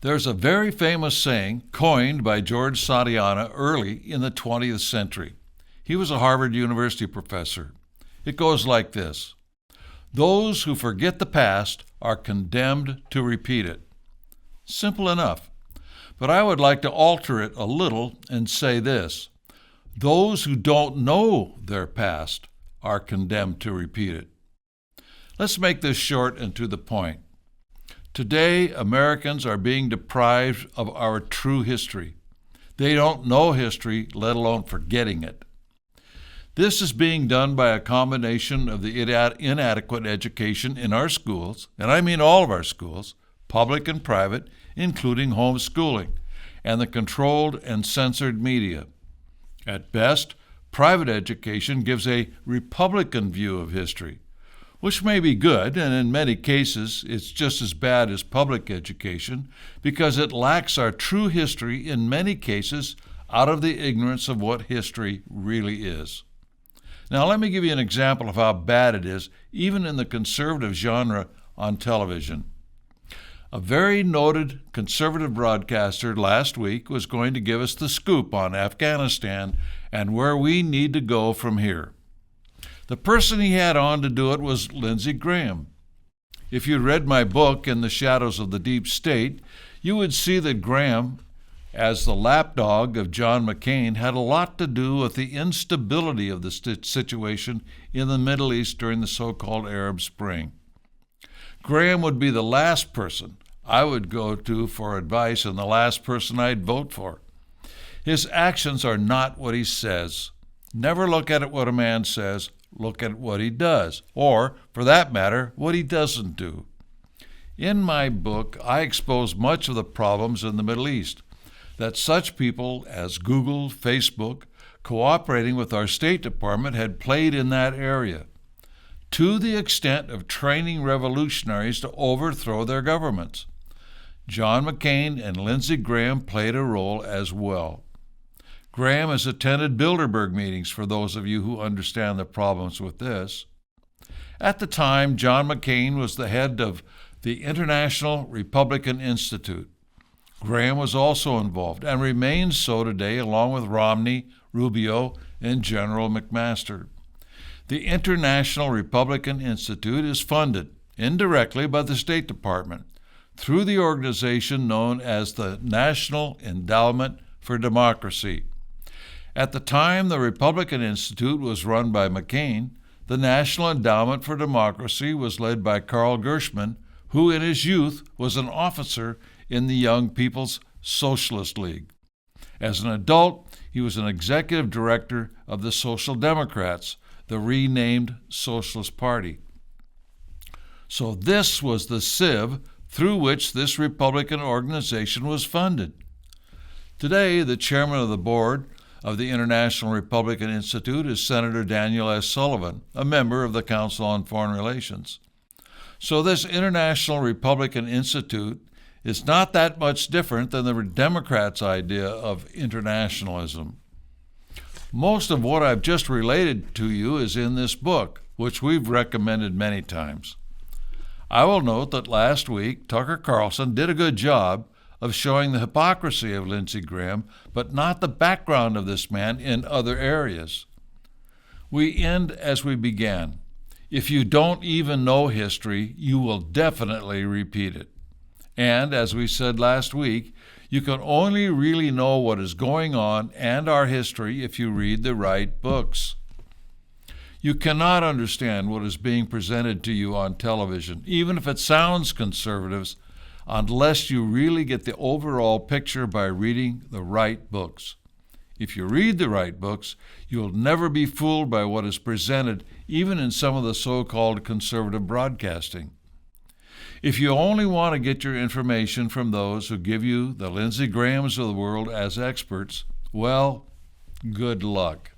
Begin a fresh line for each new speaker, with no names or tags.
There's a very famous saying coined by George Santayana early in the 20th century. He was a Harvard University professor. It goes like this: "Those who forget the past are condemned to repeat it." Simple enough. But I would like to alter it a little and say this: those who don't know their past are condemned to repeat it. Let's make this short and to the point. Today, Americans are being deprived of our true history. They don't know history, let alone forgetting it. This is being done by a combination of the inadequate education in our schools, and I mean all of our schools, public and private, including homeschooling, and the controlled and censored media. At best, private education gives a Republican view of history, which may be good, and in many cases it's just as bad as public education because it lacks our true history in many cases out of the ignorance of what history really is. Now let me give you an example of how bad it is, even in the conservative genre on television. A very noted conservative broadcaster last week was going to give us the scoop on Afghanistan and where we need to go from here. The person he had on to do it was Lindsey Graham. If you read my book, In the Shadows of the Deep State, you would see that Graham, as the lapdog of John McCain, had a lot to do with the instability of the situation in the Middle East during the so-called Arab Spring. Graham would be the last person I would go to for advice and the last person I'd vote for. His actions are not what he says. Never look at what a man says, look at what he does, or, for that matter, what he doesn't do. In my book, I expose much of the problems in the Middle East that such people as Google, Facebook, cooperating with our State Department had played in that area, to the extent of training revolutionaries to overthrow their governments. John McCain and Lindsey Graham played a role as well. Graham has attended Bilderberg meetings, for those of you who understand the problems with this. At the time, John McCain was the head of the International Republican Institute. Graham was also involved and remains so today, along with Romney, Rubio, and General McMaster. The International Republican Institute is funded indirectly by the State Department through the organization known as the National Endowment for Democracy. At the time the Republican Institute was run by McCain, the National Endowment for Democracy was led by Carl Gershman, who in his youth was an officer in the Young People's Socialist League. As an adult, he was an executive director of the Social Democrats, the renamed Socialist Party. So this was the sieve through which this Republican organization was funded. Today, the chairman of the board of the International Republican Institute is Senator Daniel S. Sullivan, a member of the Council on Foreign Relations. So this International Republican Institute is not that much different than the Democrats' idea of internationalism. Most of what I've just related to you is in this book, which we've recommended many times. I will note that last week, Tucker Carlson did a good job of showing the hypocrisy of Lindsey Graham, but not the background of this man in other areas. We end as we began. If you don't even know history, you will definitely repeat it. And, as we said last week, you can only really know what is going on and our history if you read the right books. You cannot understand what is being presented to you on television, even if it sounds conservative, unless you really get the overall picture by reading the right books. If you read the right books, you'll never be fooled by what is presented, even in some of the so-called conservative broadcasting. If you only want to get your information from those who give you the Lindsey Grahams of the world as experts, well, good luck.